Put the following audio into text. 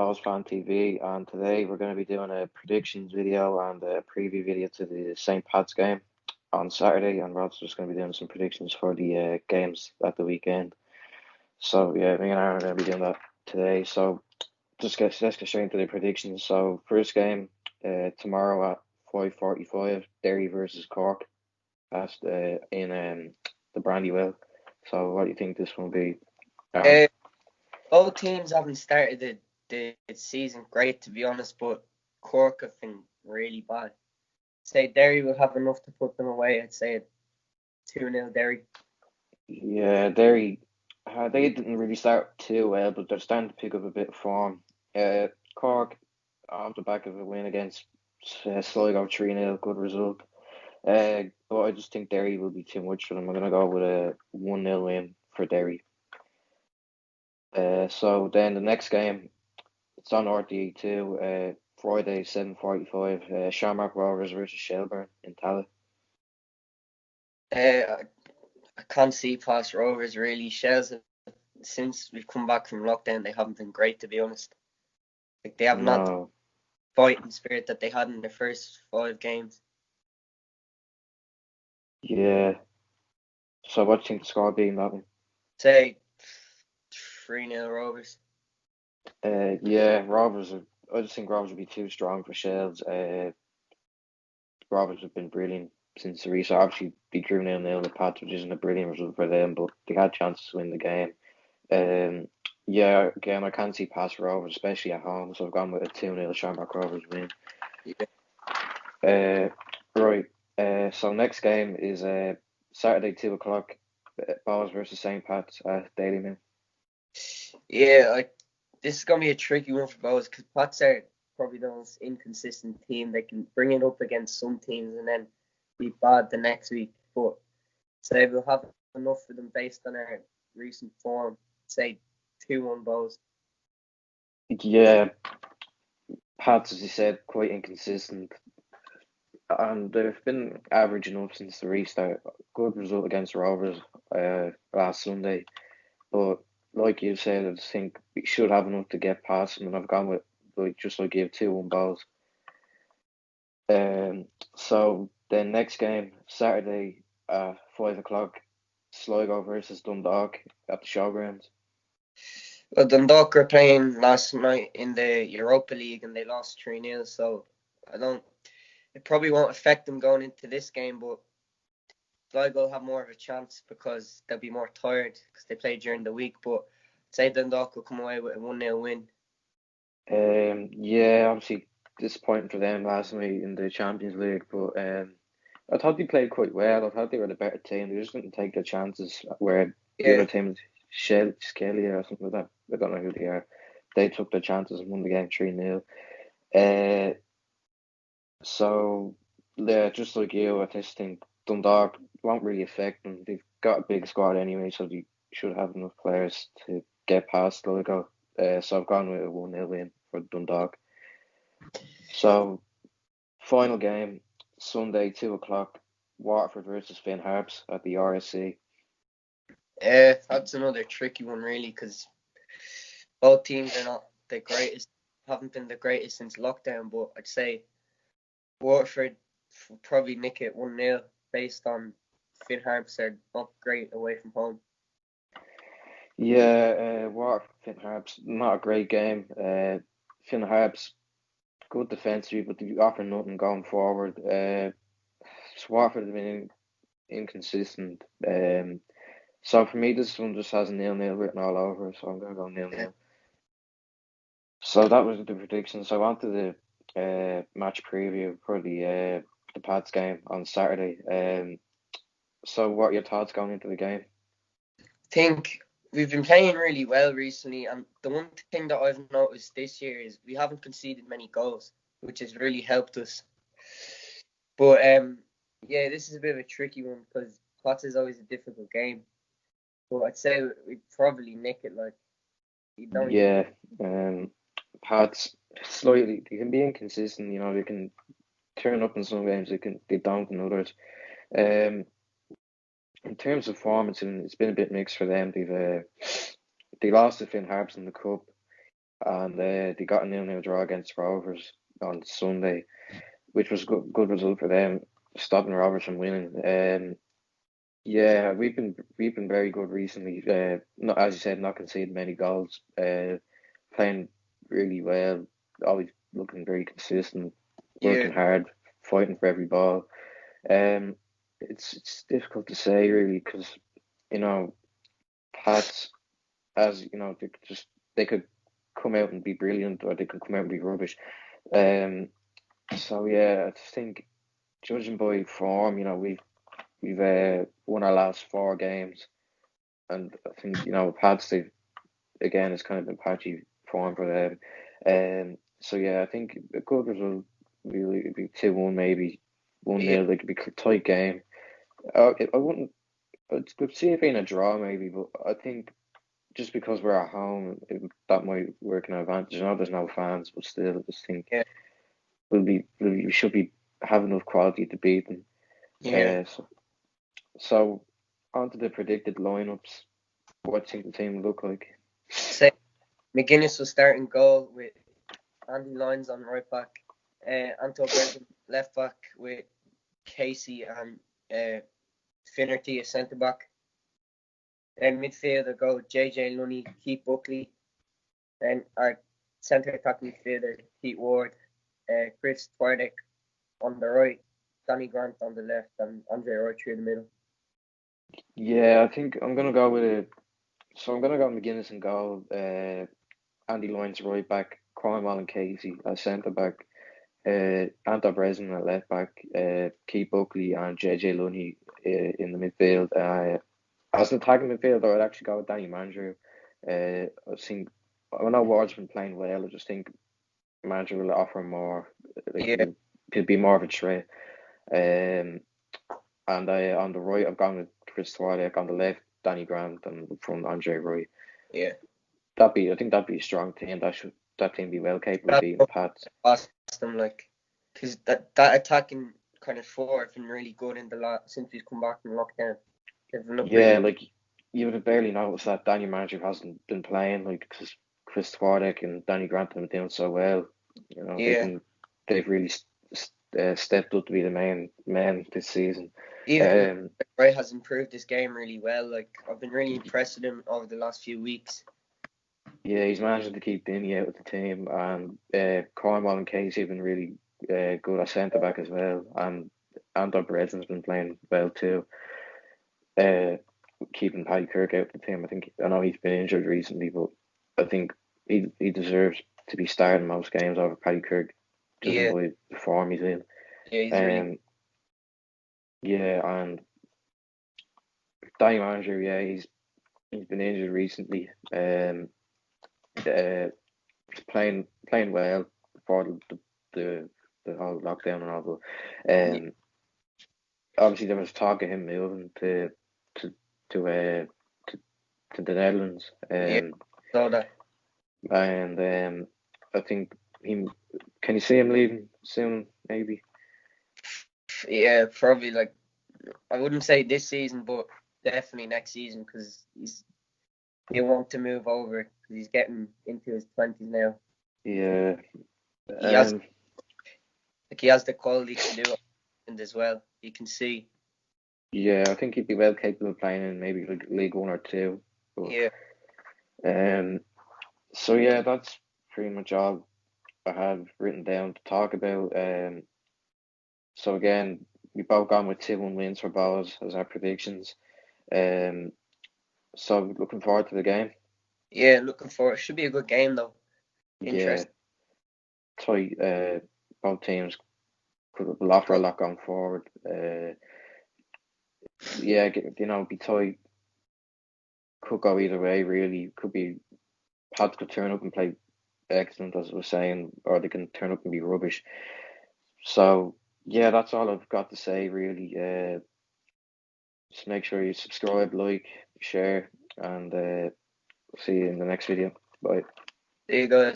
Bohs Fan TV, and today we're going to be doing a predictions video and a preview video to the St. Pat's game on Saturday, and we're also just going to be doing some predictions for the games at the weekend. So yeah, me and Aaron are going to be doing that today. So let's get straight into the predictions. So first game tomorrow at 5:45, Derry versus Cork. That's in the Brandywell. So what do you think this will be, Aaron? Uh, Both teams haven't started the season great, to be honest, but Cork have been really bad. Say Derry will have enough to put them away. I'd say 2-0 Derry. Yeah, they didn't really start too well, but they're starting to pick up a bit of form. Cork, off the back of a win against Sligo 3-0, good result. But I just think Derry will be too much for them. I'm going to go with a 1-0 win for Derry. So then the next game, it's on RTE2, Friday 7:45, Shamrock Rovers versus Shelbourne in Tallaght. I can't see past Rovers really. Shells, since we've come back from lockdown, they haven't been great, to be honest. Like they have not the No, fighting spirit that they had in their first 5 games. yeah. So what do you think the score will be in that one? Say 3-0 Rovers. Yeah, I just think Rovers will be too strong for Shells. Rovers have been brilliant since the restart. Obviously, they drew 0-0 with Pats, which isn't a brilliant result for them, but they had chances to win the game. Yeah, again, I can't see past Rovers, especially at home, so I've gone with a 2-0 Shamrock Rovers win. Yeah. Right. So next game is Saturday 2 o'clock. Bohs versus St. Pat's at Daily Mail. Yeah, this is gonna be a tricky one for Bohs because Pats are probably the most inconsistent team. They can bring it up against some teams and then be bad the next week. But say we'll have enough for them based on our recent form. Say 2-1 Bohs. Yeah, Pats, as you said, quite inconsistent, and they've been averaging up since the restart. Good result against Rovers last Sunday, but like you said, I just think we should have enough to get past them, and I've gone with like you 2-1 Bohs. So then next game Saturday 5 o'clock, Sligo versus Dundalk at the Showgrounds. Well, Dundalk were playing last night in the Europa League and they lost 3-0, so I don't. It probably won't affect them going into this game, but Sligo will have more of a chance because they'll be more tired because they play during the week. But say Dundalk will come away with a 1-0 win. Yeah, obviously disappointing for them last night in the Champions League, but I thought they played quite well. I thought they were the better team. They just didn't take their chances where the Yeah, other team, Skelly or something like that. I don't know who they are. They took their chances and won the game 3-0. Uh, so yeah, just like you, I just think Dundalk won't really affect them. They've got a big squad anyway, so they should have enough players to get past Sligo. So I've gone with a 1-0 win for Dundalk. So final game Sunday 2 o'clock, Waterford versus Finn Harps at the RSC. that's another tricky one really because both teams are not the greatest, haven't been the greatest since lockdown. But I'd say Waterford will probably nick it 1-0 based on Finn Harps are not great away from home. Yeah, Waterford Finn Harps, not a great game. Finn Harps good defensively, but they offer nothing going forward. Waterford have been inconsistent. So for me, this one just has a 0-0 written all over it, so I'm gonna go 0-0. So that was the prediction. So on to the match preview for the Pats game on Saturday. So what are your thoughts going into the game? Think we've been playing really well recently, and the one thing that I've noticed this year is we haven't conceded many goals, which has really helped us. But yeah, this is a bit of a tricky one because Potts is always a difficult game. But I'd say we'd probably nick it. Like you don't even. Yeah, Pats slightly they can be inconsistent. You know, they can turn up in some games, they don't in others. Um, in terms of form, it's been a bit mixed for them. They lost to Finn Harps in the cup. and they got a 0-0 draw against Rovers on Sunday, which was a good result for them, stopping Rovers from winning. Yeah, we've been very good recently. Not, as you said, not conceding many goals. Playing really well. Always looking very consistent, Yeah, working hard, fighting for every ball. Um, it's difficult to say really because you know Pats, as you know, they could come out and be brilliant or they could come out and be rubbish. Um, so yeah, I just think judging by form, we've won our last four games, and I think Pats they've again it's kind of been patchy form for them. So yeah, I think a good result really would be 2-1 maybe 1 yeah, 0 like it'd be a tight game. I wouldn't. Could see it being a draw maybe, but I think just because we're at home, that might work in our advantage. I know there's no fans, but still, I just think yeah, we should be have enough quality to beat them. yeah. So on to the predicted lineups. What do you think the team will look like? Say McGuinness will start in goal with Andy Lyons on right back, Anto Brereton left back with Casey and Finnerty as centre back. Then midfielder go JJ Lunny, Keith Buckley. Then our centre attacking midfielder Pete Ward, Chris Twardek on the right, Danny Grant on the left, and Andre Roy through the middle. Yeah, I think I'm gonna go with a. So I'm gonna go McGuinness and goal. Andy Lyons right back, Cromwell and Casey as centre back. Anto Brereton at left back. Keith Buckley and JJ Lunny in the midfield. As an attacking midfielder, I'd actually go with Danny Mandrew. I think I know Ward's been playing well. I just think Mandrew will offer more. Like Yeah, he'll be more of a threat. Um, and on the right, I've gone with Chris Twilight. On the left, Danny Grant, and from Andre Roy. yeah. I think that'd be a strong team. That team be well capable of That's beating what Pats. cost them like, because that attacking kind of four have been really good in the lot since we've come back from lockdown. They've looked Yeah, really. like you would have barely noticed that Danny Mandrew hasn't been playing, like because Chris Twardek and Danny Grant have been doing so well. Yeah, They've really stepped up to be the main men this season. even Um, Ray has improved this game really well. Like I've been really impressed with him over the last few weeks. yeah, he's managing to keep Dinny out of the team, and Cornwall and Casey have been really good at centre back as well, and Anton Brereton's been playing well too. Uh, Keeping Paddy Kirk out of the team. I know he's been injured recently, but I think he deserves to be starting most games over Paddy Kirk, judging Yeah, by the form he's in. yeah, he's really. Um, yeah, and Danny Manager, yeah, he's been injured recently. He's playing well before the the whole lockdown and all, but Yeah, obviously there was talk of him moving to to uh to, to the Netherlands. yeah. So that. And I think he can you see him leaving soon, maybe. Yeah, probably like I wouldn't say this season, but definitely next season because he want to move over because he's getting into his 20s now. Yeah, He has um, he has the quality to do it and as well. You can see. yeah, I think he'd be well capable of playing in maybe like League One or Two. But Yeah, um, so yeah, that's pretty much all I have written down to talk about. So again, we both gone with 2-1 wins for Bohs as our predictions. Um, so looking forward to the game. yeah. Looking for it. Should be a good game though. Yeah, Interesting. tight. Both teams will offer a Pro- lot going forward. Yeah, be tight. Could go either way, really. Could be Pats could turn up and play excellent, as I was saying, or they can turn up and be rubbish. So yeah, that's all I've got to say, really. Just make sure you subscribe, like, share, and see you in the next video. Bye. There you go.